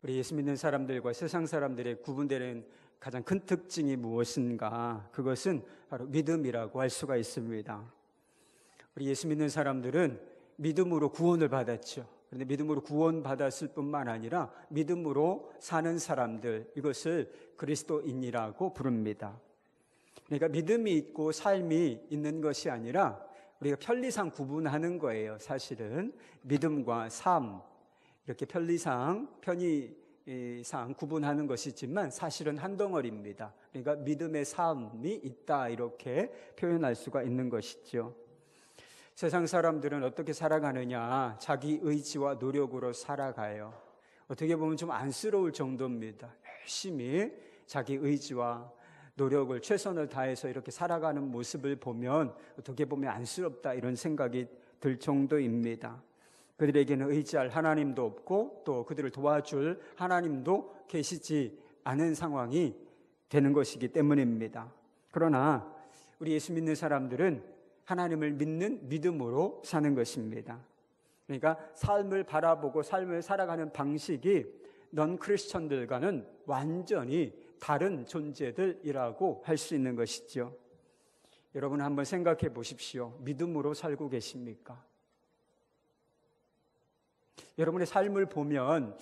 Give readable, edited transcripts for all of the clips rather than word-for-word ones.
우리 예수 믿는 사람들과 세상 사람들의 구분되는 가장 큰 특징이 무엇인가? 그것은 바로 믿음이라고 할 수가 있습니다. 우리 예수 믿는 사람들은 믿음으로 구원을 받았죠. 그런데 믿음으로 구원받았을 뿐만 아니라 믿음으로 사는 사람들, 이것을 그리스도인이라고 부릅니다. 그러니까 믿음이 있고 삶이 있는 것이 아니라 우리가 편리상 구분하는 거예요. 사실은 믿음과 삶, 이렇게 편리상 구분하는 것이지만 사실은 한 덩어리입니다. 그러니까 믿음의 삶이 있다, 이렇게 표현할 수가 있는 것이죠. 세상 사람들은 어떻게 살아가느냐? 자기 의지와 노력으로 살아가요. 어떻게 보면 좀 안쓰러울 정도입니다. 열심히 자기 의지와 노력을, 최선을 다해서 이렇게 살아가는 모습을 보면 어떻게 보면 안쓰럽다, 이런 생각이 들 정도입니다. 그들에게는 의지할 하나님도 없고 또 그들을 도와줄 하나님도 계시지 않은 상황이 되는 것이기 때문입니다. 그러나 우리 예수 믿는 사람들은 하나님을 믿는 믿음으로 사는 것입니다. 그러니까 삶을 바라보고 삶을 살아가는 방식이 넌 크리스천들과는 완전히 다른 존재들이라고 할 수 있는 것이죠. 여러분 한번 생각해 보십시오. 믿음으로 살고 계십니까? 여러분의 삶을 보면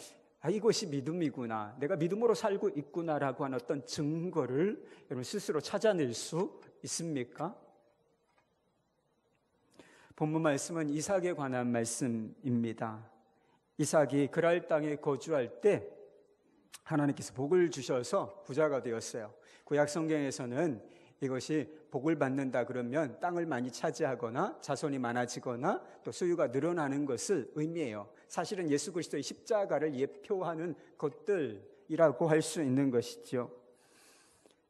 이것이 믿음이구나, 내가 믿음으로 살고 있구나라고 하는 어떤 증거를 여러분 스스로 찾아낼 수 있습니까? 본문 말씀은 이삭에 관한 말씀입니다. 이삭이 그랄 땅에 거주할 때 하나님께서 복을 주셔서 부자가 되었어요. 구약 성경에서는 이것이 복을 받는다 그러면 땅을 많이 차지하거나 자손이 많아지거나 또 소유가 늘어나는 것을 의미해요. 사실은 예수 그리스도의 십자가를 예표하는 것들이라고 할 수 있는 것이죠.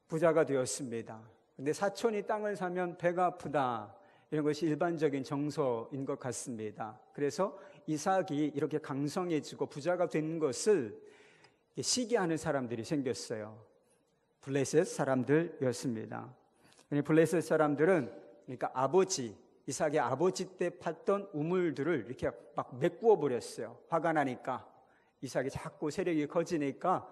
부자가 되었습니다. 근데 사촌이 땅을 사면 배가 아프다, 이런 것이 일반적인 정서인 것 같습니다. 그래서 이삭이 이렇게 강성해지고 부자가 된 것을 시기하는 사람들이 생겼어요. 블레셋 사람들이었습니다. 블레셋 사람들은 그러니까 이삭의 아버지 때 팠던 우물들을 이렇게 막 메꾸어 버렸어요. 화가 나니까, 이삭이 자꾸 세력이 커지니까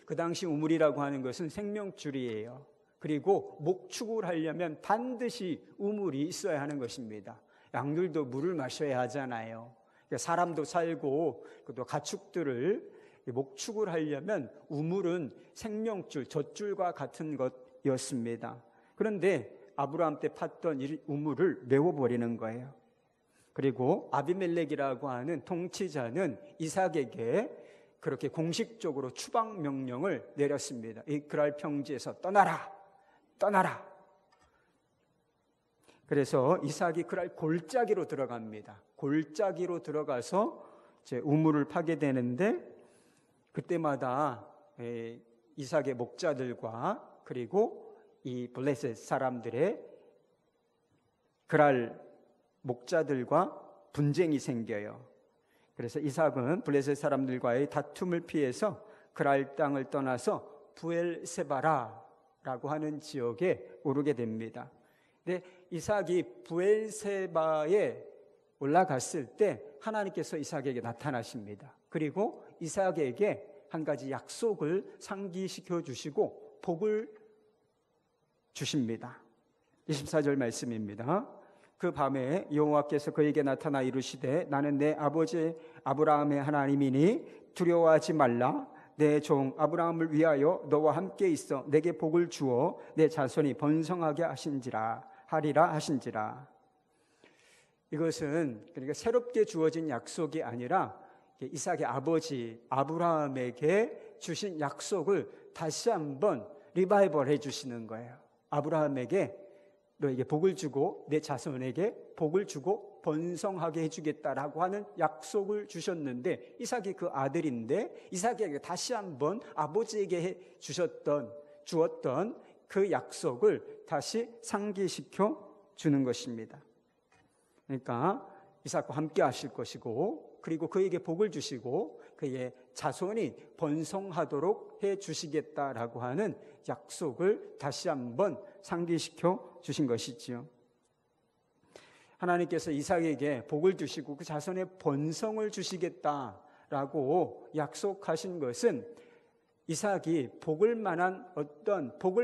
그 당시 우물이라고 하는 것은 생명줄이에요. 그리고 목축을 하려면 반드시 우물이 있어야 하는 것입니다. 양들도 물을 마셔야 하잖아요. 사람도 살고 또 가축들을 목축을 하려면 우물은 생명줄, 젖줄과 같은 것이었습니다. 그런데 아브라함 때 팠던 이 우물을 메워버리는 거예요. 그리고 아비멜렉이라고 하는 통치자는 이삭에게 그렇게 공식적으로 추방 명령을 내렸습니다. 이 그랄 평지에서 떠나라. 그래서 이삭이 그랄 골짜기로 들어갑니다. 골짜기로 들어가서 이제 우물을 파게 되는데, 그때마다 이삭의 목자들과 그리고 이 블레셋 사람들의 그랄 목자들과 분쟁이 생겨요. 그래서 이삭은 블레셋 사람들과의 다툼을 피해서 그랄 땅을 떠나서 부엘세바라라고 하는 지역에 오르게 됩니다. 근데 이삭이 부엘세바에 올라갔을 때 하나님께서 이삭에게 나타나십니다. 그리고 이삭에게 한 가지 약속을 상기시켜 주시고 복을 주십니다. 24절 말씀입니다. 그 밤에 여호와께서 그에게 나타나 이르시되 나는 내 아버지 아브라함의 하나님이니 두려워하지 말라. 내 종 아브라함을 위하여 너와 함께 있어 내게 복을 주어 내 자손이 번성하게 하리라 하신지라. 이것은 그러니까 새롭게 주어진 약속이 아니라 이삭의 아버지 아브라함에게 주신 약속을 다시 한번 리바이벌 해주시는 거예요. 아브라함에게 너에게 복을 주고 내 자손에게 복을 주고 번성하게 해주겠다라고 하는 약속을 주셨는데, 이삭이 그 아들인데 이삭에게 다시 한번 아버지에게 주었던 그 약속을 다시 상기시켜 주는 것입니다. 그러니까 이삭과 함께 하실 것이고, 그리고 그에게 복을 주시고 그의 자손이 번성하도록 해 주시겠다라고 하는 약속을 다시 한번 상기시켜 주신 것이지요. 하나님께서 이삭에게 복을 주시고 그 자손의 번성을 주시겠다 라고 약속하신 것은 이삭이 복을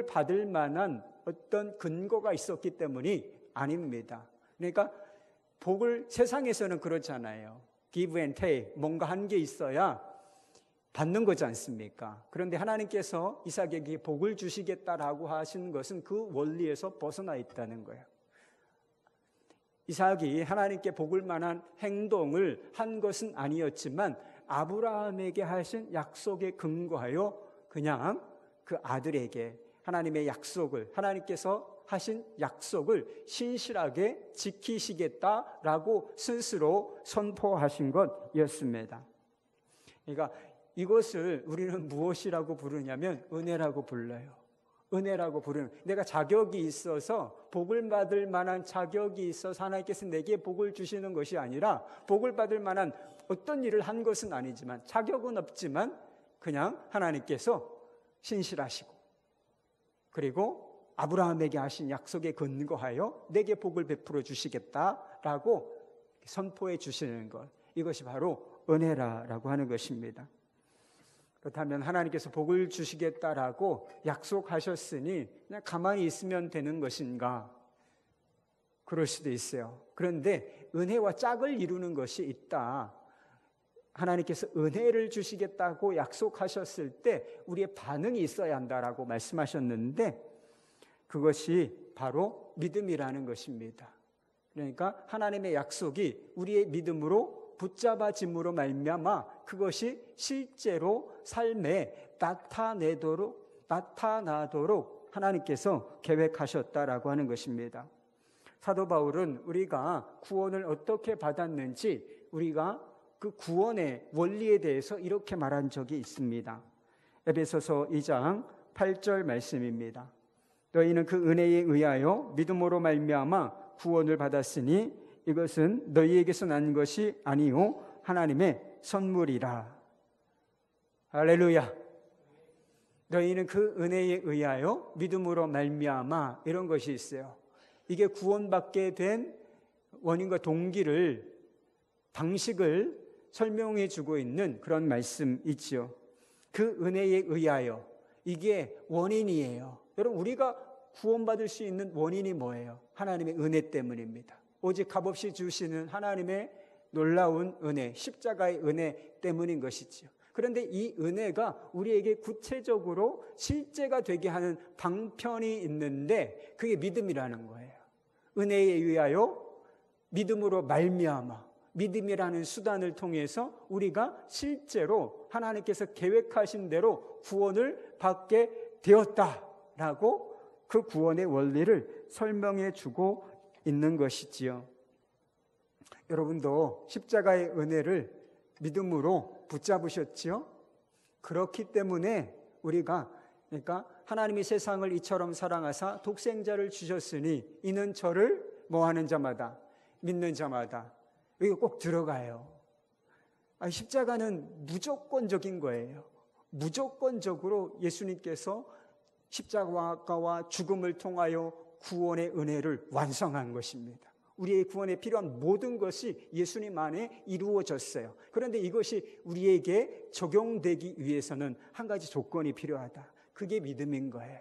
받을 만한 어떤 근거가 있었기 때문이 아닙니다. 그러니까 복을 세상에서는 그렇잖아요. give and take, 뭔가 한 게 있어야 받는 거지 않습니까? 그런데 하나님께서 이삭에게 복을 주시겠다라고 하신 것은 그 원리에서 벗어나 있다는 거예요. 이삭이 하나님께 복을 만한 행동을 한 것은 아니었지만 아브라함에게 하신 약속에 근거하여 그냥 그 아들에게 하나님의 약속을, 하나님께서 하신 약속을 신실하게 지키시겠다라고 스스로 선포하신 것이었습니다. 그러니까 이것을 우리는 무엇이라고 부르냐면 은혜라고 불러요. 은혜라고 부르는, 내가 자격이 있어서 복을 받을 만한 자격이 있어서 하나님께서 내게 복을 주시는 것이 아니라 복을 받을 만한 어떤 일을 한 것은 아니지만 자격은 없지만 그냥 하나님께서 신실하시고 그리고 아브라함에게 하신 약속에 근거하여 내게 복을 베풀어 주시겠다라고 선포해 주시는 것, 이것이 바로 은혜라고 하는 것입니다. 그렇다면 하나님께서 복을 주시겠다라고 약속하셨으니 그냥 가만히 있으면 되는 것인가? 그럴 수도 있어요. 그런데 은혜와 짝을 이루는 것이 있다. 하나님께서 은혜를 주시겠다고 약속하셨을 때 우리의 반응이 있어야 한다라고 말씀하셨는데 그것이 바로 믿음이라는 것입니다. 그러니까 하나님의 약속이 우리의 믿음으로 붙잡아짐으로 말미암아 그것이 실제로 삶에 나타나도록 하나님께서 계획하셨다라고 하는 것입니다. 사도 바울은 우리가 구원을 어떻게 받았는지 우리가 그 구원의 원리에 대해서 이렇게 말한 적이 있습니다. 에베소서 2장 8절 말씀입니다. 너희는 그 은혜에 의하여 믿음으로 말미암아 구원을 받았으니 이것은 너희에게서 난 것이 아니요 하나님의 선물이라. 할렐루야. 너희는 그 은혜에 의하여 믿음으로 말미암아, 이런 것이 있어요. 이게 구원받게 된 원인과 동기를, 방식을 설명해 주고 있는 그런 말씀이지요. 그 은혜에 의하여, 이게 원인이에요. 여러분, 우리가 구원받을 수 있는 원인이 뭐예요? 하나님의 은혜 때문입니다. 오직 값없이 주시는 하나님의 놀라운 은혜, 십자가의 은혜 때문인 것이지요. 그런데 이 은혜가 우리에게 구체적으로 실제가 되게 하는 방편이 있는데 그게 믿음이라는 거예요. 은혜에 의하여 믿음으로 말미암아, 믿음이라는 수단을 통해서 우리가 실제로 하나님께서 계획하신 대로 구원을 받게 되었다라고 그 구원의 원리를 설명해 주고 있는 것이지요. 여러분도 십자가의 은혜를 믿음으로 붙잡으셨지요? 그렇기 때문에 우리가, 그러니까 하나님이 세상을 이처럼 사랑하사 독생자를 주셨으니 이는 저를 뭐하는 자마다, 믿는 자마다, 이거 꼭 들어가요. 십자가는 무조건적인 거예요. 무조건적으로 예수님께서 십자가와 죽음을 통하여 구원의 은혜를 완성한 것입니다. 우리의 구원에 필요한 모든 것이 예수님 안에 이루어졌어요. 그런데 이것이 우리에게 적용되기 위해서는 한 가지 조건이 필요하다. 그게 믿음인 거예요.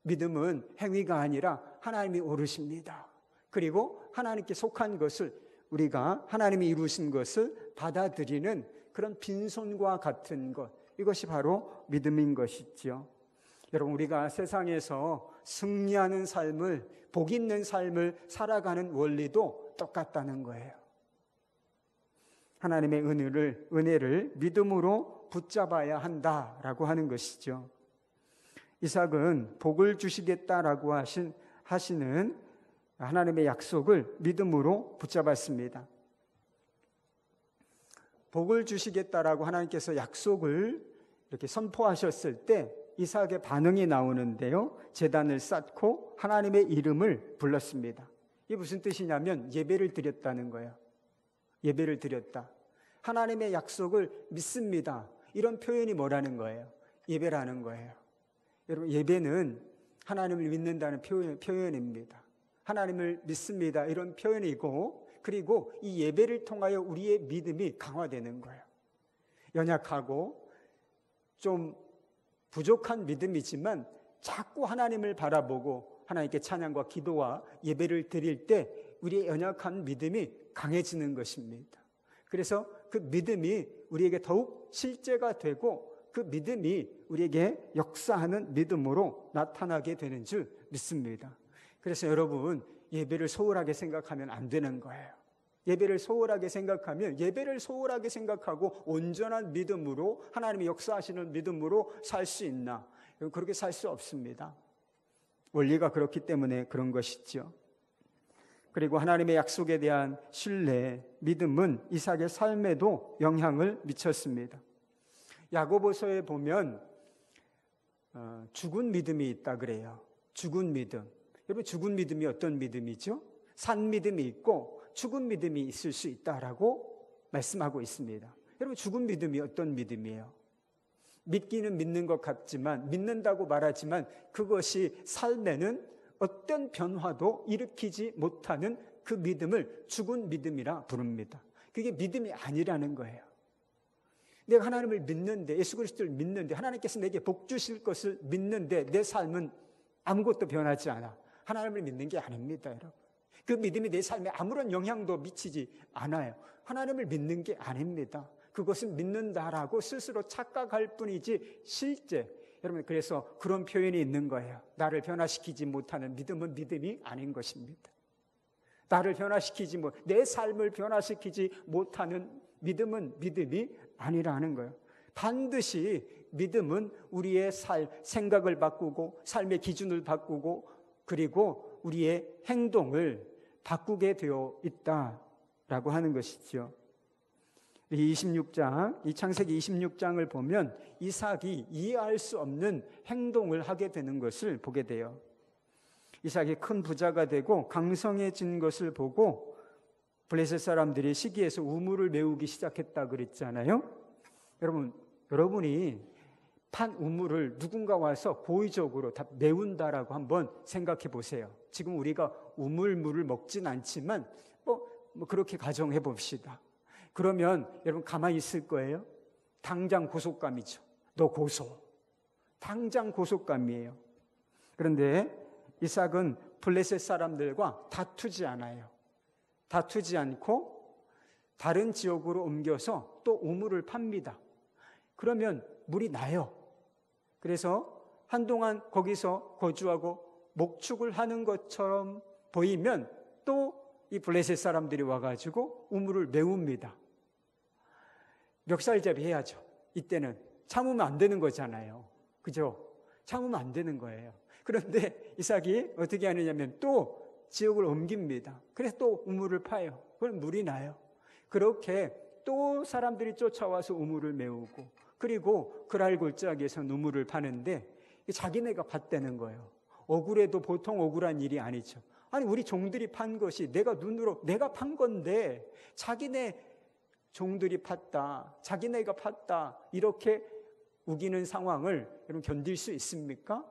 믿음은 행위가 아니라 하나님이 오르십니다. 그리고 하나님께 속한 것을, 우리가 하나님이 이루신 것을 받아들이는 그런 빈손과 같은 것, 이것이 바로 믿음인 것이죠. 여러분, 우리가 세상에서 승리하는 삶을, 복 있는 삶을 살아가는 원리도 똑같다는 거예요. 하나님의 은혜를 믿음으로 붙잡아야 한다라고 하는 것이죠. 이삭은 복을 주시겠다라고 하시는 하나님의 약속을 믿음으로 붙잡았습니다. 복을 주시겠다라고 하나님께서 약속을 이렇게 선포하셨을 때 이삭의 반응이 나오는데요. 제단을 쌓고 하나님의 이름을 불렀습니다. 이게 무슨 뜻이냐면 예배를 드렸다는 거예요. 예배를 드렸다. 하나님의 약속을 믿습니다. 이런 표현이 뭐라는 거예요? 예배라는 거예요. 여러분, 예배는 하나님을 믿는다는 표현입니다. 하나님을 믿습니다. 이런 표현이고, 그리고 이 예배를 통하여 우리의 믿음이 강화되는 거예요. 연약하고 좀 부족한 믿음이지만 자꾸 하나님을 바라보고 하나님께 찬양과 기도와 예배를 드릴 때 우리의 연약한 믿음이 강해지는 것입니다. 그래서 그 믿음이 우리에게 더욱 실제가 되고 그 믿음이 우리에게 역사하는 믿음으로 나타나게 되는 줄 믿습니다. 그래서 여러분, 예배를 소홀하게 생각하면 안 되는 거예요. 예배를 소홀하게 생각하면 예배를 소홀하게 생각하고 온전한 믿음으로 하나님이 역사하시는 믿음으로 살 수 있나? 그렇게 살 수 없습니다. 원리가 그렇기 때문에 그런 것이죠. 그리고 하나님의 약속에 대한 신뢰, 믿음은 이삭의 삶에도 영향을 미쳤습니다. 야고보서에 보면 죽은 믿음이 있다 그래요. 죽은 믿음. 여러분, 죽은 믿음이 어떤 믿음이죠? 산 믿음이 있고 죽은 믿음이 있을 수 있다라고 말씀하고 있습니다. 여러분, 죽은 믿음이 어떤 믿음이에요? 믿기는 믿는 것 같지만, 믿는다고 말하지만 그것이 삶에는 어떤 변화도 일으키지 못하는 그 믿음을 죽은 믿음이라 부릅니다. 그게 믿음이 아니라는 거예요. 내가 하나님을 믿는데, 예수 그리스도를 믿는데, 하나님께서 내게 복 주실 것을 믿는데 내 삶은 아무것도 변하지 않아. 하나님을 믿는 게 아닙니다, 여러분. 그 믿음이 내 삶에 아무런 영향도 미치지 않아요. 하나님을 믿는 게 아닙니다. 그것은 믿는다라고 스스로 착각할 뿐이지 실제, 여러분, 그래서 그런 표현이 있는 거예요. 나를 변화시키지 못하는 믿음은 믿음이 아닌 것입니다. 나를 변화시키지 못, 내 삶을 변화시키지 못하는 믿음은 믿음이 아니라는 거예요. 반드시 믿음은 우리의 생각을 바꾸고 삶의 기준을 바꾸고 그리고 우리의 행동을 바꾸게 되어 있다라고 하는 것이죠. 이 창세기 26장을 보면 이삭이 이해할 수 없는 행동을 하게 되는 것을 보게 돼요. 이삭이 큰 부자가 되고 강성해진 것을 보고 블레셋 사람들이 시기해서 우물을 메우기 시작했다 그랬잖아요. 여러분이 판 우물을 누군가 와서 고의적으로 다 메운다라고 한번 생각해 보세요. 지금 우리가 우물물을 먹진 않지만 뭐 그렇게 가정해 봅시다. 그러면 여러분 가만히 있을 거예요? 당장 고속감이죠. 너 고소. 당장 고속감이에요. 그런데 이삭은 블레셋 사람들과 다투지 않아요. 다투지 않고 다른 지역으로 옮겨서 또 우물을 팝니다. 그러면 물이 나요. 그래서 한동안 거기서 거주하고 목축을 하는 것처럼 보이면 또 이 블레셋 사람들이 와가지고 우물을 메웁니다. 멱살잡이 해야죠. 이때는 참으면 안 되는 거잖아요. 그죠? 참으면 안 되는 거예요. 그런데 이삭이 어떻게 하느냐면 또 지역을 옮깁니다. 그래서 또 우물을 파요. 그럼 물이 나요. 그렇게 또 사람들이 쫓아와서 우물을 메우고 그리고 그랄 골짜기에서 우물을 파는데 자기네가 팠다는 거예요. 억울해도 보통 억울한 일이 아니죠. 아니, 우리 종들이 판 것이 내가 판 건데 자기네 종들이 팠다, 자기네가 팠다, 이렇게 우기는 상황을 여러분 견딜 수 있습니까?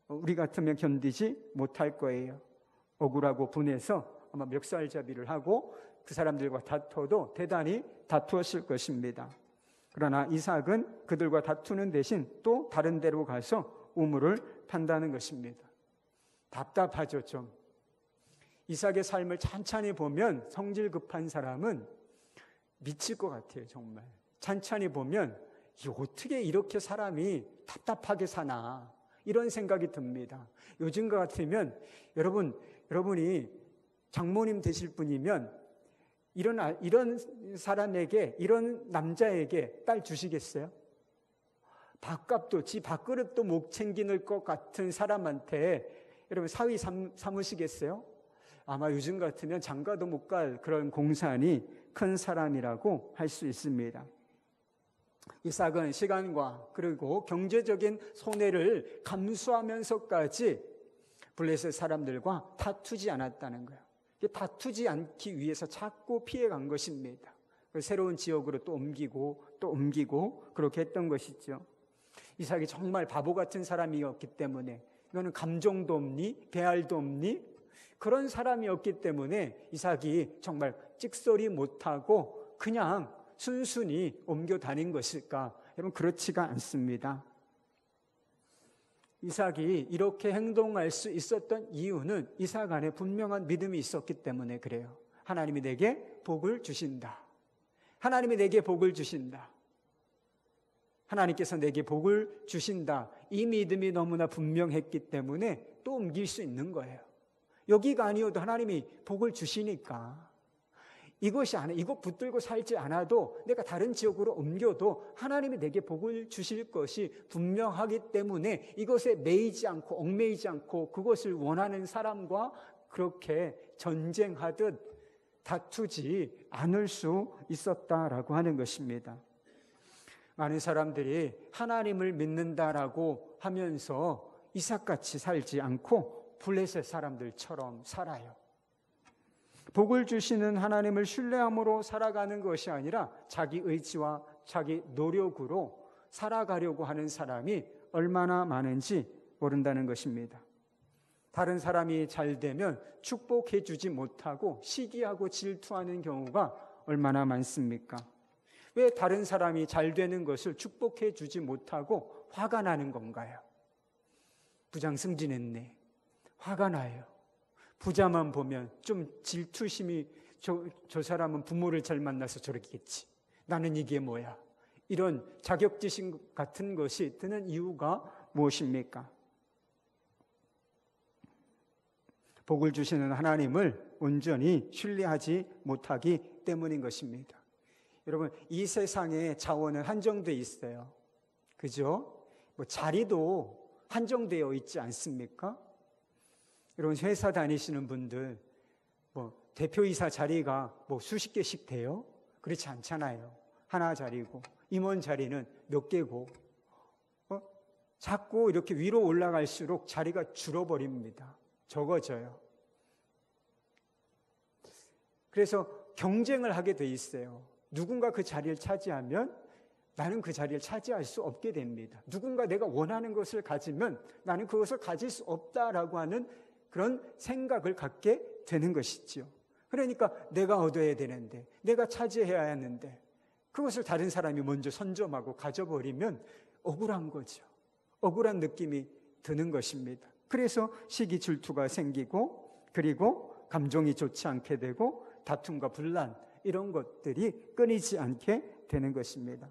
우리 같으면 견디지 못할 거예요. 억울하고 분해서 아마 멱살잡이를 하고 그 사람들과 다퉈도 대단히 다투었을 것입니다. 그러나 이삭은 그들과 다투는 대신 또 다른 데로 가서 우물을 판다는 것입니다. 답답하죠, 좀. 이삭의 삶을 찬찬히 보면 성질 급한 사람은 미칠 것 같아요, 정말. 찬찬히 보면 어떻게 이렇게 사람이 답답하게 사나 이런 생각이 듭니다. 요즘과 같으면 여러분이 장모님 되실 분이면 이런 사람에게, 이런 남자에게 딸 주시겠어요? 밥값도 지 밥그릇도 못 챙기는 것 같은 사람한테 여러분 사위 삼으시겠어요? 아마 요즘 같으면 장가도 못 갈 그런 공산이 큰 사람이라고 할 수 있습니다. 이삭은 시간과 그리고 경제적인 손해를 감수하면서까지 블레셋 사람들과 다투지 않았다는 거예요. 다투지 않기 위해서 자꾸 피해간 것입니다. 새로운 지역으로 또 옮기고 그렇게 했던 것이죠. 이삭이 정말 바보 같은 사람이었기 때문에, 이거는 감정도 없니? 배알도 없니? 그런 사람이었기 때문에 이삭이 정말 찍소리 못하고 그냥 순순히 옮겨 다닌 것일까? 여러분, 그렇지가 않습니다. 이삭이 이렇게 행동할 수 있었던 이유는 이삭 안에 분명한 믿음이 있었기 때문에 그래요. 하나님이 내게 복을 주신다. 하나님이 내게 복을 주신다. 하나님께서 내게 복을 주신다. 이 믿음이 너무나 분명했기 때문에 또 옮길 수 있는 거예요. 여기가 아니어도 하나님이 복을 주시니까 이곳 붙들고 살지 않아도 내가 다른 지역으로 옮겨도 하나님이 내게 복을 주실 것이 분명하기 때문에 이것에 매이지 않고 얽매이지 않고 그것을 원하는 사람과 그렇게 전쟁하듯 다투지 않을 수 있었다라고 하는 것입니다. 많은 사람들이 하나님을 믿는다라고 하면서 이삭같이 살지 않고 블레셋 사람들처럼 살아요. 복을 주시는 하나님을 신뢰함으로 살아가는 것이 아니라 자기 의지와 자기 노력으로 살아가려고 하는 사람이 얼마나 많은지 모른다는 것입니다. 다른 사람이 잘 되면 축복해 주지 못하고 시기하고 질투하는 경우가 얼마나 많습니까? 왜 다른 사람이 잘 되는 것을 축복해 주지 못하고 화가 나는 건가요? 부장 승진했네. 화가 나요. 부자만 보면 좀 질투심이 저 사람은 부모를 잘 만나서 저렇겠지. 나는 이게 뭐야? 이런 자격지심 같은 것이 드는 이유가 무엇입니까? 복을 주시는 하나님을 온전히 신뢰하지 못하기 때문인 것입니다. 여러분, 이 세상의 자원은 한정되어 있어요. 그죠? 자리도 한정되어 있지 않습니까? 여러분, 회사 다니시는 분들 대표이사 자리가 수십 개씩 돼요? 그렇지 않잖아요. 하나 자리고 임원 자리는 몇 개고 자꾸 이렇게 위로 올라갈수록 자리가 줄어버립니다. 적어져요. 그래서 경쟁을 하게 돼 있어요. 누군가 그 자리를 차지하면 나는 그 자리를 차지할 수 없게 됩니다. 누군가 내가 원하는 것을 가지면 나는 그것을 가질 수 없다라고 하는 그런 생각을 갖게 되는 것이지요. 그러니까 내가 얻어야 되는데, 내가 차지해야 하는데 그것을 다른 사람이 먼저 선점하고 가져버리면 억울한 거죠. 억울한 느낌이 드는 것입니다. 그래서 시기 질투가 생기고 그리고 감정이 좋지 않게 되고 다툼과 분란 이런 것들이 끊이지 않게 되는 것입니다.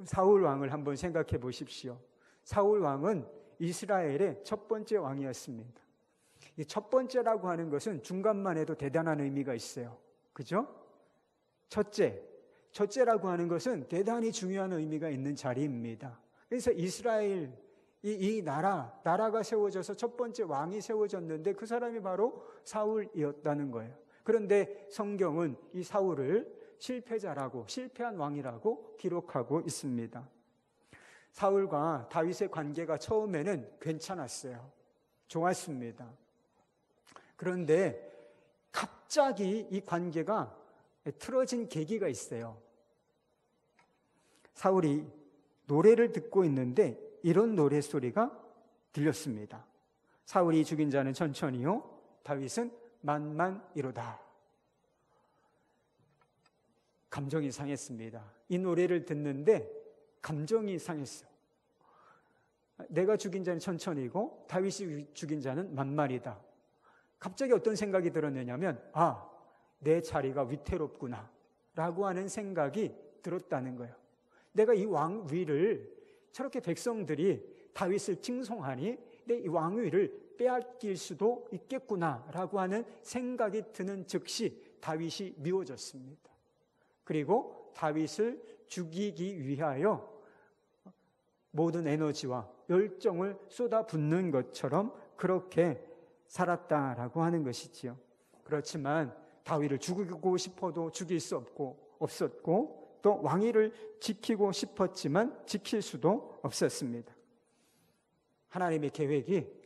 사울 왕을 한번 생각해 보십시오. 사울 왕은 이스라엘의 첫 번째 왕이었습니다. 이 첫 번째라고 하는 것은 중간만 해도 대단한 의미가 있어요. 그죠? 첫째라고 하는 것은 대단히 중요한 의미가 있는 자리입니다. 그래서 이스라엘 이 나라가 세워져서 첫 번째 왕이 세워졌는데 그 사람이 바로 사울이었다는 거예요. 그런데 성경은 이 사울을 실패자라고, 실패한 왕이라고 기록하고 있습니다. 사울과 다윗의 관계가 처음에는 괜찮았어요. 좋았습니다. 그런데 갑자기 이 관계가 틀어진 계기가 있어요. 사울이 노래를 듣고 있는데 이런 노래소리가 들렸습니다. 사울이 죽인 자는 천천히요, 다윗은 만만이로다. 감정이 상했습니다. 이 노래를 듣는데 감정이 상했어요. 내가 죽인 자는 천천히고 다윗이 죽인 자는 만만이다. 갑자기 어떤 생각이 들었느냐면 내 자리가 위태롭구나 라고 하는 생각이 들었다는 거예요. 내가 이 왕위를 저렇게 백성들이 다윗을 칭송하니 내 이 왕위를 빼앗길 수도 있겠구나라고 하는 생각이 드는 즉시 다윗이 미워졌습니다. 그리고 다윗을 죽이기 위하여 모든 에너지와 열정을 쏟아붓는 것처럼 그렇게 살았다라고 하는 것이지요. 그렇지만 다윗을 죽이고 싶어도 죽일 수 없었고 또 왕위를 지키고 싶었지만 지킬 수도 없었습니다. 하나님의 계획이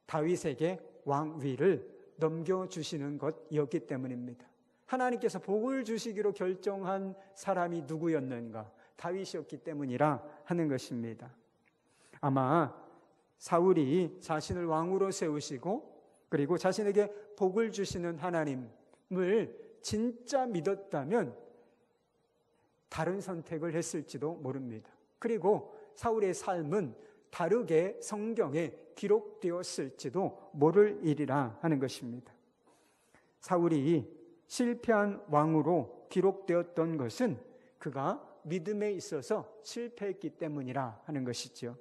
다윗에게 왕위를 넘겨주시는 것이었기 때문입니다. 하나님께서 복을 주시기로 결정한 사람이 누구였는가? 다윗이었기 때문이라 하는 것입니다. 아마 사울이 자신을 왕으로 세우시고 그리고 자신에게 복을 주시는 하나님을 진짜 믿었다면 다른 선택을 했을지도 모릅니다. 그리고 사울의 삶은 다르게 성경에 기록되었을지도 모를 일이라 하는 것입니다. 사울이 실패한 왕으로 기록되었던 것은 그가 믿음에 있어서 실패했기 때문이라 하는 것이죠.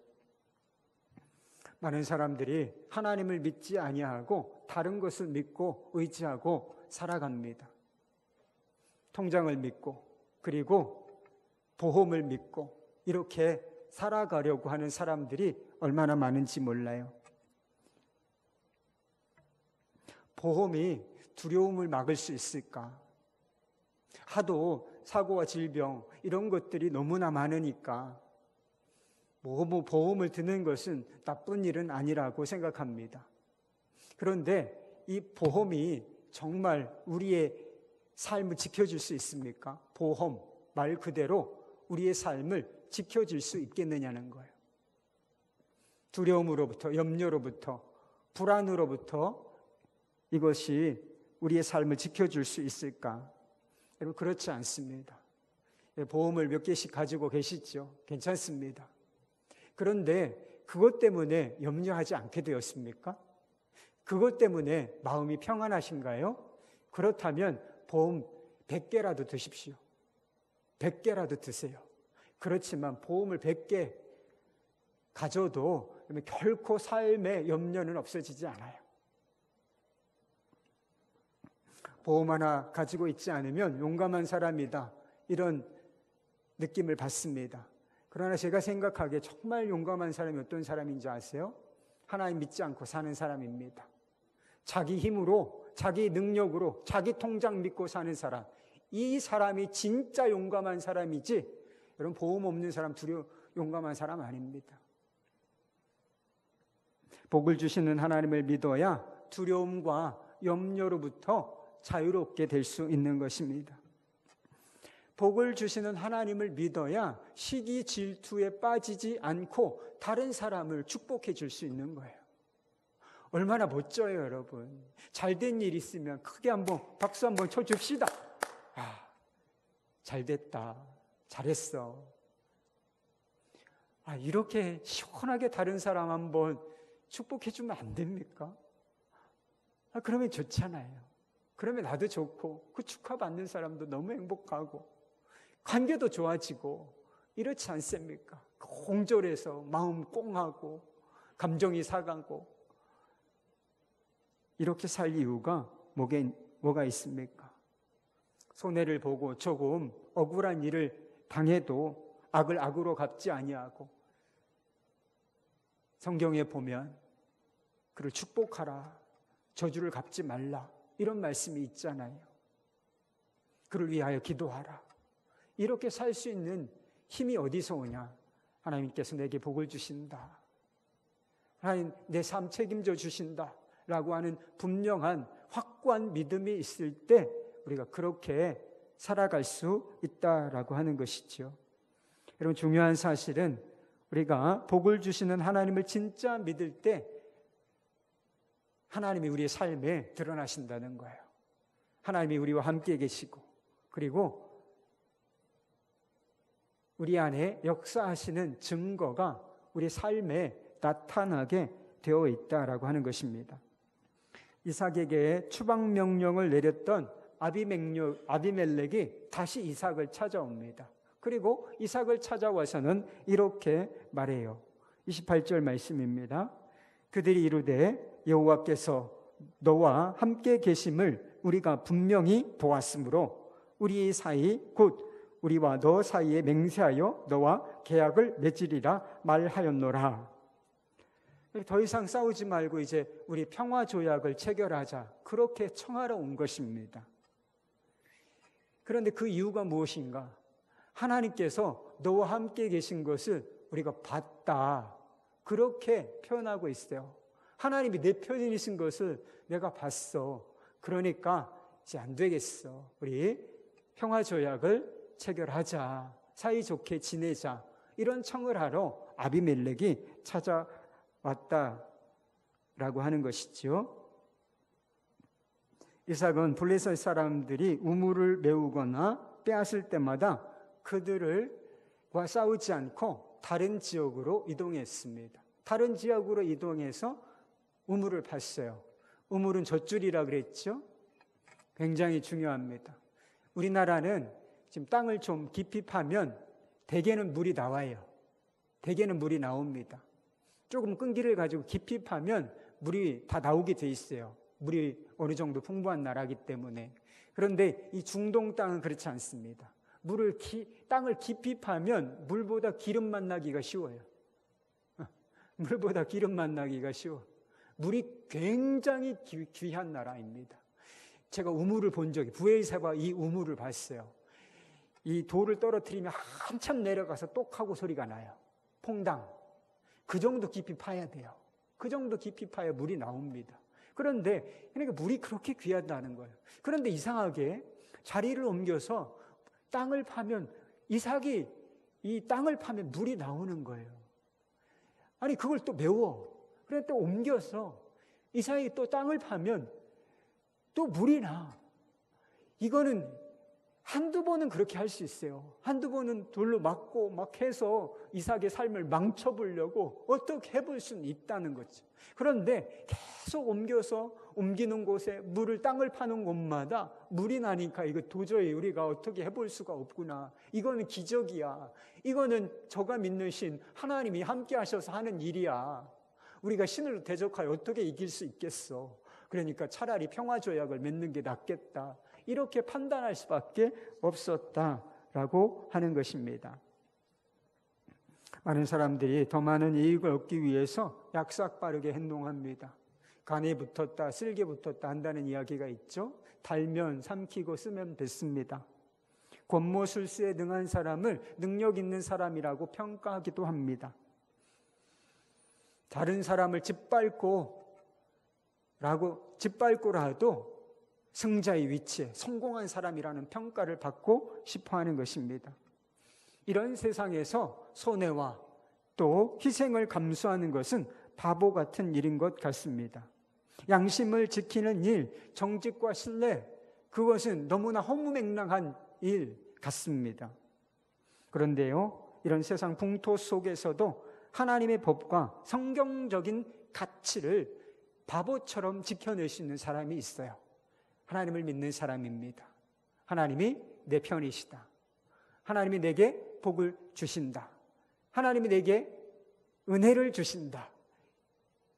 많은 사람들이 하나님을 믿지 아니하고 다른 것을 믿고 의지하고 살아갑니다. 통장을 믿고 그리고 보험을 믿고 이렇게 살아가려고 하는 사람들이 얼마나 많은지 몰라요. 보험이 두려움을 막을 수 있을까? 하도 사고와 질병 이런 것들이 너무나 많으니까 보험을 드는 것은 나쁜 일은 아니라고 생각합니다. 그런데 이 보험이 정말 우리의 삶을 지켜줄 수 있습니까? 보험 말 그대로 우리의 삶을 지켜줄 수 있겠느냐는 거예요. 두려움으로부터, 염려로부터, 불안으로부터 이것이 우리의 삶을 지켜줄 수 있을까? 여러분, 그렇지 않습니다. 보험을 몇 개씩 가지고 계시죠? 괜찮습니다. 그런데 그것 때문에 염려하지 않게 되었습니까? 그것 때문에 마음이 평안하신가요? 그렇다면 보험 100개라도 드십시오. 100개라도 드세요. 그렇지만 보험을 100개 가져도 결코 삶의 염려는 없어지지 않아요. 보험 하나 가지고 있지 않으면 용감한 사람이다, 이런 느낌을 받습니다. 그러나 제가 생각하기에 정말 용감한 사람이 어떤 사람인지 아세요? 하나님 믿지 않고 사는 사람입니다. 자기 힘으로, 자기 능력으로, 자기 통장 믿고 사는 사람, 이 사람이 진짜 용감한 사람이지, 여러분 보험 없는 사람 용감한 사람 아닙니다. 복을 주시는 하나님을 믿어야 두려움과 염려로부터 자유롭게 될 수 있는 것입니다. 복을 주시는 하나님을 믿어야 시기 질투에 빠지지 않고 다른 사람을 축복해 줄 수 있는 거예요. 얼마나 멋져요, 여러분. 잘된 일 있으면 크게 한번 박수 한번 쳐줍시다. 아, 잘됐다, 잘했어. 아, 이렇게 시원하게 다른 사람 한번 축복해 주면 안 됩니까? 아, 그러면 좋잖아요. 그러면 나도 좋고 그 축하받는 사람도 너무 행복하고 관계도 좋아지고 이렇지 않습니까? 공졸해서 마음 꽁하고 감정이 상하고 이렇게 살 이유가 뭐가 있습니까? 손해를 보고 조금 억울한 일을 당해도 악을 악으로 갚지 아니하고 성경에 보면 그를 축복하라, 저주를 갚지 말라, 이런 말씀이 있잖아요. 그를 위하여 기도하라. 이렇게 살 수 있는 힘이 어디서 오냐? 하나님께서 내게 복을 주신다, 하나님 내 삶 책임져 주신다 라고 하는 분명한 확고한 믿음이 있을 때 우리가 그렇게 살아갈 수 있다라고 하는 것이죠. 여러분, 중요한 사실은 우리가 복을 주시는 하나님을 진짜 믿을 때 하나님이 우리의 삶에 드러나신다는 거예요. 하나님이 우리와 함께 계시고 그리고 우리 안에 역사하시는 증거가 우리 삶에 나타나게 되어 있다라고 하는 것입니다. 이삭에게 추방 명령을 내렸던 아비멜렉이 다시 이삭을 찾아옵니다. 그리고 이삭을 찾아와서는 이렇게 말해요. 28절 말씀입니다. 그들이 이르되 여호와께서 너와 함께 계심을 우리가 분명히 보았으므로 우리 사이 곧 우리와 너 사이에 맹세하여 너와 계약을 맺으리라 말하였노라. 더 이상 싸우지 말고 이제 우리 평화 조약을 체결하자, 그렇게 청하러 온 것입니다. 그런데 그 이유가 무엇인가? 하나님께서 너와 함께 계신 것을 우리가 봤다, 그렇게 표현하고 있어요. 하나님이 내 편이신 것을 내가 봤어. 그러니까 이제 안 되겠어, 우리 평화 조약을 체결하자, 사이좋게 지내자, 이런 청을 하러 아비멜렉이 찾아왔다라고 하는 것이죠. 이삭은 블레셋 사람들이 우물을 메우거나 빼앗을 때마다 그들과 싸우지 않고 다른 지역으로 이동했습니다. 다른 지역으로 이동해서 우물을 팠어요. 우물은 젖줄이라 그랬죠. 굉장히 중요합니다. 우리나라는 지금 땅을 좀 깊이 파면 대개는 물이 나와요. 대개는 물이 나옵니다. 조금 끈기를 가지고 깊이 파면 물이 다 나오게 돼 있어요. 물이 어느 정도 풍부한 나라이기 때문에. 그런데 이 중동 땅은 그렇지 않습니다. 땅을 깊이 파면 물보다 기름 만나기가 쉬워요. 물보다 기름 만나기가 쉬워. 물이 굉장히 귀한 나라입니다. 제가 우물을 본 적이, 부에세바 이 우물을 봤어요. 이 돌을 떨어뜨리면 한참 내려가서 똑하고 소리가 나요. 퐁당. 그 정도 깊이 파야 돼요. 그 정도 깊이 파야 물이 나옵니다. 그런데 그러니까 물이 그렇게 귀하다는 거예요. 그런데 이상하게 자리를 옮겨서 땅을 파면 이삭이 이 땅을 파면 물이 나오는 거예요. 아니 그걸 또 메워. 그래 또 옮겨서 이삭이 또 땅을 파면 또 물이 나. 이거는 한두 번은 그렇게 할 수 있어요. 한두 번은 돌로 맞고 막 해서 이삭의 삶을 망쳐보려고 어떻게 해볼 수는 있다는 거죠. 그런데 계속 옮기는 곳에 땅을 파는 곳마다 물이 나니까 이거 도저히 우리가 어떻게 해볼 수가 없구나. 이거는 기적이야. 이거는 저가 믿는 신 하나님이 함께 하셔서 하는 일이야. 우리가 신을 대적하여 어떻게 이길 수 있겠어. 그러니까 차라리 평화조약을 맺는 게 낫겠다. 이렇게 판단할 수밖에 없었다라고 하는 것입니다. 많은 사람들이 더 많은 이익을 얻기 위해서 약삭빠르게 행동합니다. 간이 붙었다, 쓸개 붙었다 한다는 이야기가 있죠. 달면 삼키고 쓰면 뱉습니다. 권모술수에 능한 사람을 능력 있는 사람이라고 평가하기도 합니다. 다른 사람을 짓밟고라도 승자의 위치에 성공한 사람이라는 평가를 받고 싶어하는 것입니다. 이런 세상에서 손해와 또 희생을 감수하는 것은 바보 같은 일인 것 같습니다. 양심을 지키는 일, 정직과 신뢰, 그것은 너무나 허무맹랑한 일 같습니다. 그런데요, 이런 세상 풍토 속에서도 하나님의 법과 성경적인 가치를 바보처럼 지켜낼 수 있는 사람이 있어요. 하나님을 믿는 사람입니다. 하나님이 내 편이시다. 하나님이 내게 복을 주신다. 하나님이 내게 은혜를 주신다.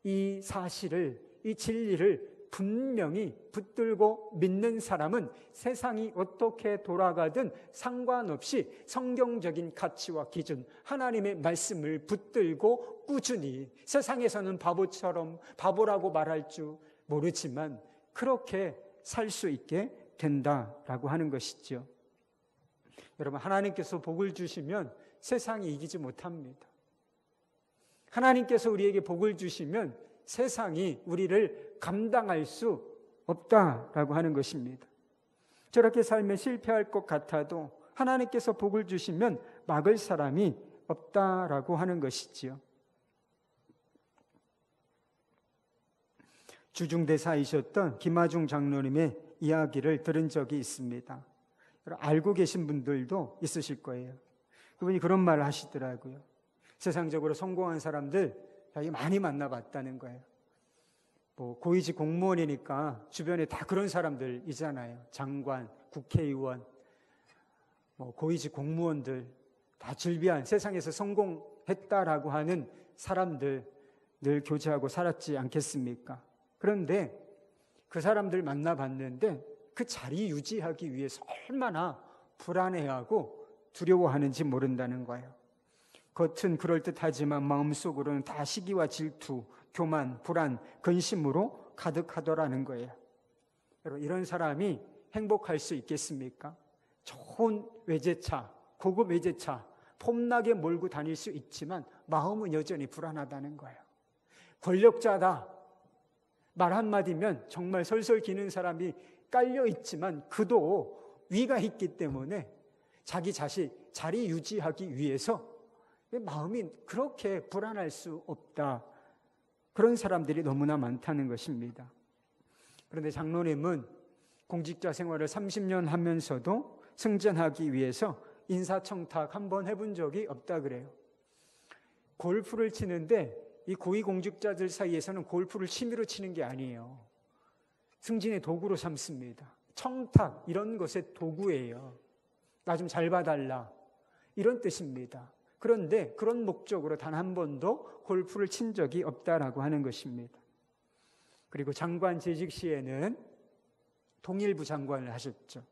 이 사실을, 이 진리를 분명히 붙들고 믿는 사람은 세상이 어떻게 돌아가든 상관없이 성경적인 가치와 기준, 하나님의 말씀을 붙들고 꾸준히, 세상에서는 바보라고 말할 줄 모르지만 그렇게 살 수 있게 된다라고 하는 것이죠. 여러분, 하나님께서 복을 주시면 세상이 이기지 못합니다. 하나님께서 우리에게 복을 주시면 세상이 우리를 감당할 수 없다라고 하는 것입니다. 저렇게 살면 실패할 것 같아도 하나님께서 복을 주시면 막을 사람이 없다라고 하는 것이지요. 주중대사이셨던 김하중 장로님의 이야기를 들은 적이 있습니다. 알고 계신 분들도 있으실 거예요. 그분이 그런 말을 하시더라고요. 세상적으로 성공한 사람들 자기 많이 만나봤다는 거예요. 고위직 공무원이니까 주변에 다 그런 사람들이잖아요. 장관, 국회의원, 고위직 공무원들, 다 즐비한 세상에서 성공했다라고 하는 사람들 늘 교제하고 살았지 않겠습니까? 그런데 그 사람들 만나봤는데 그 자리 유지하기 위해서 얼마나 불안해하고 두려워하는지 모른다는 거예요. 겉은 그럴듯하지만 마음속으로는 다 시기와 질투, 교만, 불안, 근심으로 가득하더라는 거예요. 여러분, 이런 사람이 행복할 수 있겠습니까? 좋은 외제차, 고급 외제차 폼나게 몰고 다닐 수 있지만 마음은 여전히 불안하다는 거예요. 권력자다, 말 한마디면 정말 설설 기는 사람이 깔려있지만 그도 위가 있기 때문에 자기 자리 유지하기 위해서 마음이 그렇게 불안할 수 없다. 그런 사람들이 너무나 많다는 것입니다. 그런데 장로님은 공직자 생활을 30년 하면서도 승진하기 위해서 인사청탁 한번 해본 적이 없다 그래요. 골프를 치는데 이 고위공직자들 사이에서는 골프를 취미로 치는 게 아니에요. 승진의 도구로 삼습니다. 청탁 이런 것의 도구예요. 나 좀 잘 봐달라 이런 뜻입니다. 그런데 그런 목적으로 단 한 번도 골프를 친 적이 없다라고 하는 것입니다. 그리고 장관 재직 시에는 통일부 장관을 하셨죠.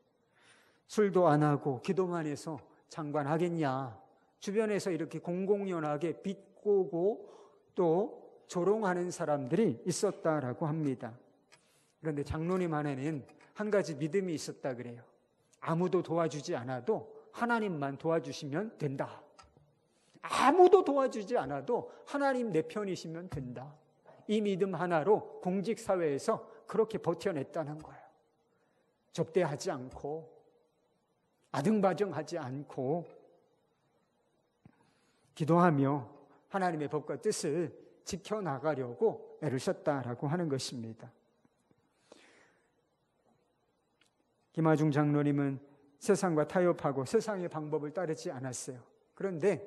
술도 안 하고 기도만 해서 장관 하겠냐. 주변에서 이렇게 공공연하게 비꼬고 또 조롱하는 사람들이 있었다라고 합니다. 그런데 장로님 안에는 한 가지 믿음이 있었다 그래요. 아무도 도와주지 않아도 하나님만 도와주시면 된다. 아무도 도와주지 않아도 하나님 내 편이시면 된다. 이 믿음 하나로 공직사회에서 그렇게 버텨냈다는 거예요. 접대하지 않고 아등바등하지 않고 기도하며 하나님의 법과 뜻을 지켜나가려고 애를 썼다라고 하는 것입니다. 김하중 장로님은 세상과 타협하고 세상의 방법을 따르지 않았어요. 그런데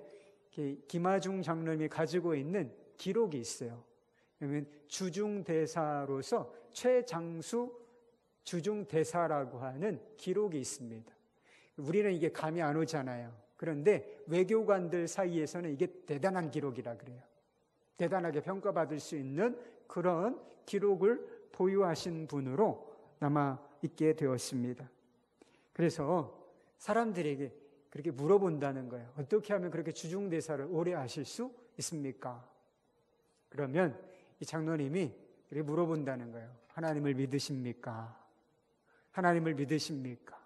김하중 장로님이 가지고 있는 기록이 있어요. 그러면 주중대사로서 최장수 주중대사라고 하는 기록이 있습니다. 우리는 이게 감이 안 오잖아요. 그런데 외교관들 사이에서는 이게 대단한 기록이라 그래요. 대단하게 평가받을 수 있는 그런 기록을 보유하신 분으로 남아 있게 되었습니다. 그래서 사람들에게 그렇게 물어본다는 거예요. 어떻게 하면 그렇게 주중대사를 오래 하실 수 있습니까? 그러면 이 장로님이 이렇게 물어본다는 거예요. 하나님을 믿으십니까? 하나님을 믿으십니까?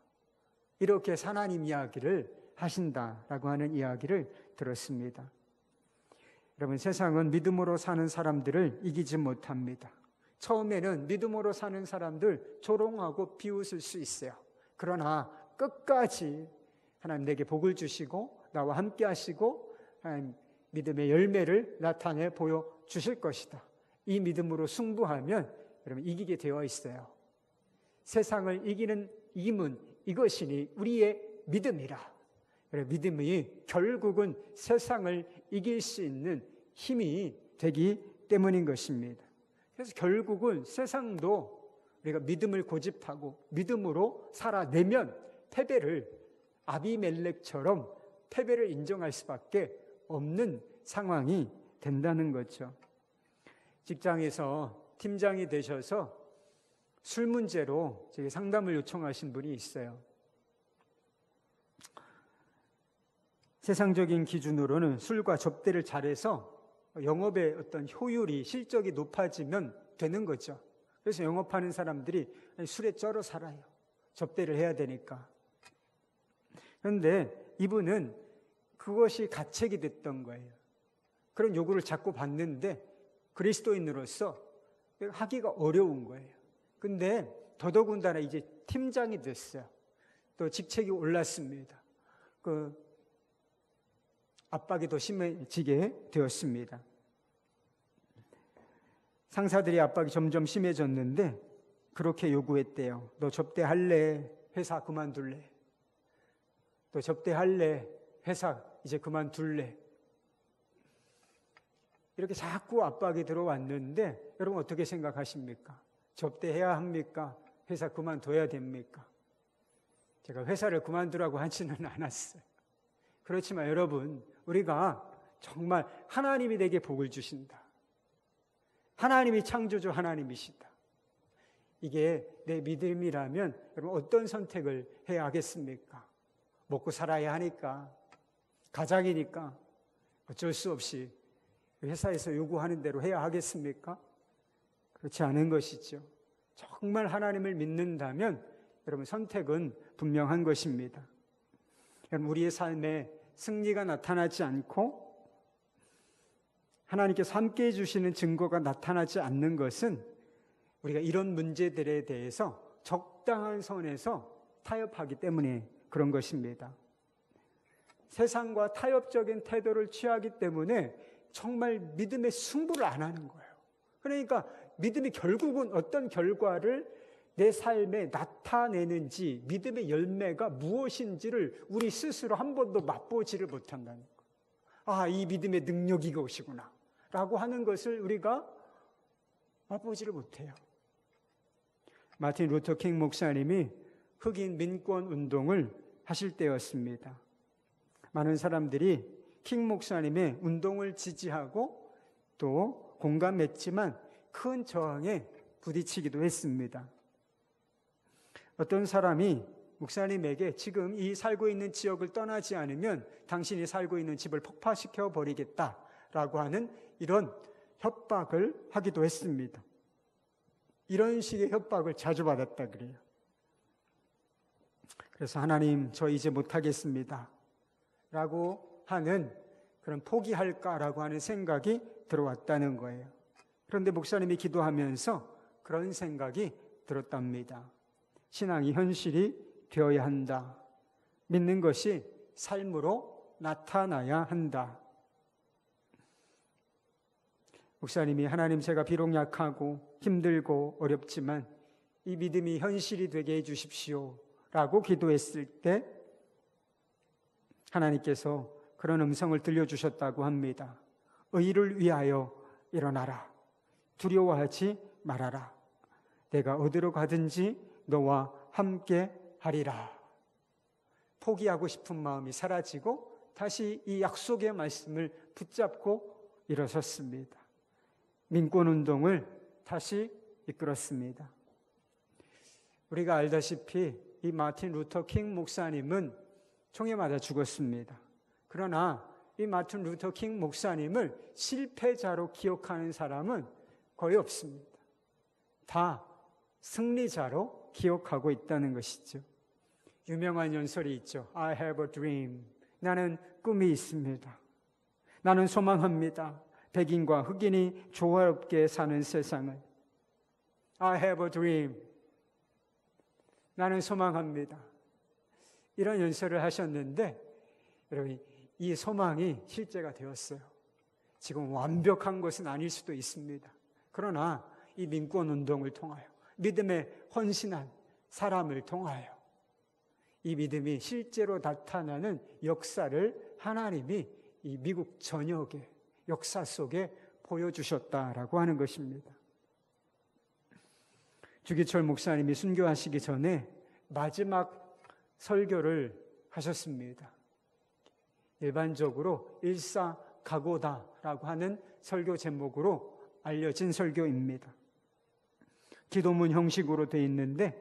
이렇게 하나님 이야기를 하신다라고 하는 이야기를 들었습니다. 여러분, 세상은 믿음으로 사는 사람들을 이기지 못합니다. 처음에는 믿음으로 사는 사람들 조롱하고 비웃을 수 있어요. 그러나 끝까지 하나님 내게 복을 주시고 나와 함께 하시고 하나님 믿음의 열매를 나타내 보여주실 것이다. 이 믿음으로 승부하면 여러분 이기게 되어 있어요. 세상을 이기는 힘은 이것이니 우리의 믿음이라. 믿음이 결국은 세상을 이길 수 있는 힘이 되기 때문인 것입니다. 그래서 결국은 세상도 우리가 믿음을 고집하고 믿음으로 살아내면 패배를 아비멜렉처럼 패배를 인정할 수밖에 없는 상황이 된다는 거죠. 직장에서 팀장이 되셔서 술 문제로 제게 상담을 요청하신 분이 있어요. 세상적인 기준으로는 술과 접대를 잘해서 영업의 어떤 효율이 실적이 높아지면 되는 거죠. 그래서 영업하는 사람들이 술에 쩔어 살아요. 접대를 해야 되니까. 그런데 이분은 그것이 가책이 됐던 거예요. 그런 요구를 자꾸 받는데 그리스도인으로서 하기가 어려운 거예요. 근데 더더군다나 이제 팀장이 됐어요. 또 직책이 올랐습니다. 압박이 더 심해지게 되었습니다. 상사들의 압박이 점점 심해졌는데 그렇게 요구했대요. 너 접대할래? 회사 그만둘래? 너 접대할래? 회사 이제 그만둘래? 이렇게 자꾸 압박이 들어왔는데 여러분 어떻게 생각하십니까? 접대해야 합니까? 회사 그만둬야 됩니까? 제가 회사를 그만두라고 하지는 않았어요. 그렇지만 여러분, 우리가 정말 하나님이 내게 복을 주신다. 하나님이 창조주 하나님이시다. 이게 내 믿음이라면 여러분 어떤 선택을 해야 하겠습니까? 먹고 살아야 하니까, 가장이니까 어쩔 수 없이 회사에서 요구하는 대로 해야 하겠습니까? 그렇지 않은 것이죠. 정말 하나님을 믿는다면 여러분 선택은 분명한 것입니다. 여러분 우리의 삶에 승리가 나타나지 않고 하나님께서 함께해 주시는 증거가 나타나지 않는 것은 우리가 이런 문제들에 대해서 적당한 선에서 타협하기 때문에 그런 것입니다. 세상과 타협적인 태도를 취하기 때문에 정말 믿음의 승부를 안 하는 거예요. 그러니까 믿음이 결국은 어떤 결과를 내 삶에 나타내는지 믿음의 열매가 무엇인지를 우리 스스로 한 번도 맛보지를 못한다는 것. 아, 이 믿음의 능력이 이것이구나 라고 하는 것을 우리가 맛보지를 못해요. 마틴 루터 킹 목사님이 흑인 민권 운동을 하실 때였습니다. 많은 사람들이 킹 목사님의 운동을 지지하고 또 공감했지만 큰 저항에 부딪히기도 했습니다. 어떤 사람이 목사님에게 지금 이 살고 있는 지역을 떠나지 않으면 당신이 살고 있는 집을 폭파시켜 버리겠다라고 하는 이런 협박을 하기도 했습니다. 이런 식의 협박을 자주 받았다 그래요. 그래서 하나님, 저 이제 못하겠습니다 라고 하는 그런 포기할까라고 하는 생각이 들어왔다는 거예요. 그런데 목사님이 기도하면서 그런 생각이 들었답니다. 신앙이 현실이 되어야 한다. 믿는 것이 삶으로 나타나야 한다. 목사님이 하나님, 제가 비록 약하고 힘들고 어렵지만 이 믿음이 현실이 되게 해주십시오 라고 기도했을 때 하나님께서 그런 음성을 들려주셨다고 합니다. 의를 위하여 일어나라. 두려워하지 말아라. 내가 어디로 가든지 너와 함께 하리라. 포기하고 싶은 마음이 사라지고 다시 이 약속의 말씀을 붙잡고 일어섰습니다. 민권운동을 다시 이끌었습니다. 우리가 알다시피 이 마틴 루터 킹 목사님은 총에 맞아 죽었습니다. 그러나 이 마틴 루터 킹 목사님을 실패자로 기억하는 사람은 거의 없습니다. 다 승리자로 기억하고 있다는 것이죠. 유명한 연설이 있죠. I have a dream. 나는 꿈이 있습니다. 나는 소망합니다. 백인과 흑인이 조화롭게 사는 세상을. I have a dream. 나는 소망합니다. 이런 연설을 하셨는데 여러분, 이 소망이 실제가 되었어요. 지금 완벽한 것은 아닐 수도 있습니다. 그러나 이 민권운동을 통하여 믿음에 헌신한 사람을 통하여 이 믿음이 실제로 나타나는 역사를 하나님이 이 미국 전역의 역사 속에 보여주셨다라고 하는 것입니다. 주기철 목사님이 순교하시기 전에 마지막 설교를 하셨습니다. 일반적으로 일사각오다라고 하는 설교 제목으로 알려진 설교입니다. 기도문 형식으로 되어 있는데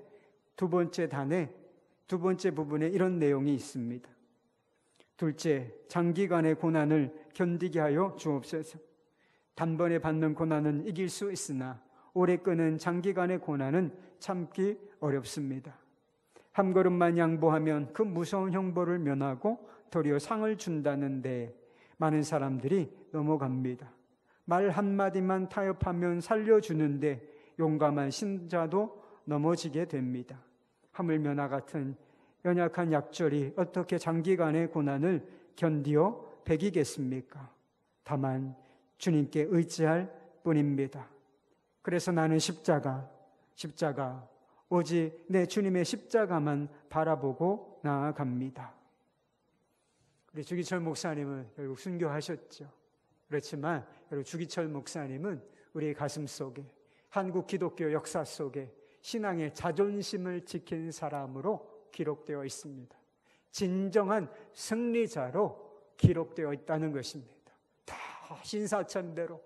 두 번째 단에 두 번째 부분에 이런 내용이 있습니다. 둘째, 장기간의 고난을 견디게 하여 주옵소서. 단번에 받는 고난은 이길 수 있으나 오래 끄는 장기간의 고난은 참기 어렵습니다. 한 걸음만 양보하면 그 무서운 형벌을 면하고 도리어 상을 준다는데 많은 사람들이 넘어갑니다. 말 한마디만 타협하면 살려주는데 용감한 신자도 넘어지게 됩니다. 하물며나 같은 연약한 약절이 어떻게 장기간의 고난을 견디어 배기겠습니까? 다만 주님께 의지할 뿐입니다. 그래서 나는 십자가, 오직 내 주님의 십자가만 바라보고 나아갑니다. 우리 주기철 목사님은 결국 순교하셨죠. 그렇지만 주기철 목사님은 우리의 가슴 속에, 한국 기독교 역사 속에 신앙의 자존심을 지킨 사람으로 기록되어 있습니다. 진정한 승리자로 기록되어 있다는 것입니다. 다 신사참배로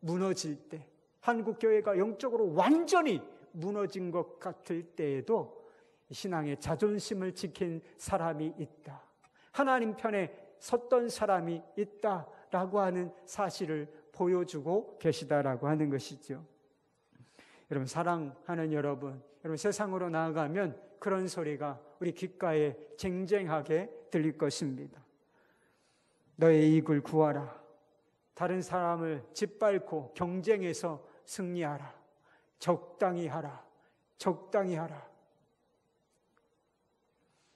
무너질 때, 한국 교회가 영적으로 완전히 무너진 것 같을 때에도 신앙의 자존심을 지킨 사람이 있다. 하나님 편에 섰던 사람이 있다라고 하는 사실을 보여주고 계시다라고 하는 것이죠. 여러분, 사랑하는 여러분, 세상으로 나아가면 그런 소리가 우리 귓가에 쟁쟁하게 들릴 것입니다. 너의 이익을 구하라. 다른 사람을 짓밟고 경쟁해서 승리하라. 적당히 하라. 적당히 하라.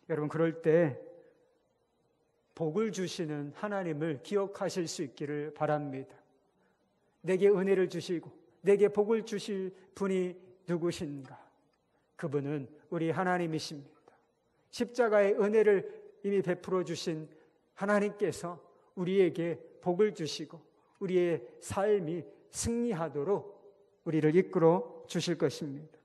여러분, 그럴 때 복을 주시는 하나님을 기억하실 수 있기를 바랍니다. 내게 은혜를 주시고 내게 복을 주실 분이 누구신가? 그분은 우리 하나님이십니다. 십자가의 은혜를 이미 베풀어 주신 하나님께서 우리에게 복을 주시고 우리의 삶이 승리하도록 우리를 이끌어 주실 것입니다.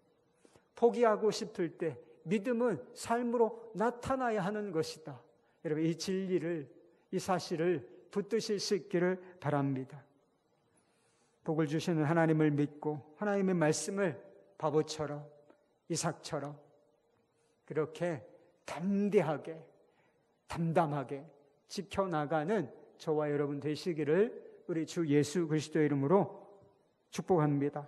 포기하고 싶을 때 믿음은 삶으로 나타나야 하는 것이다. 여러분, 이 진리를, 이 사실을 붙드실 수 있기를 바랍니다. 복을 주시는 하나님을 믿고 하나님의 말씀을 바보처럼, 이삭처럼 그렇게 담대하게, 담담하게 지켜나가는 저와 여러분 되시기를 우리 주 예수 그리스도의 이름으로 축복합니다.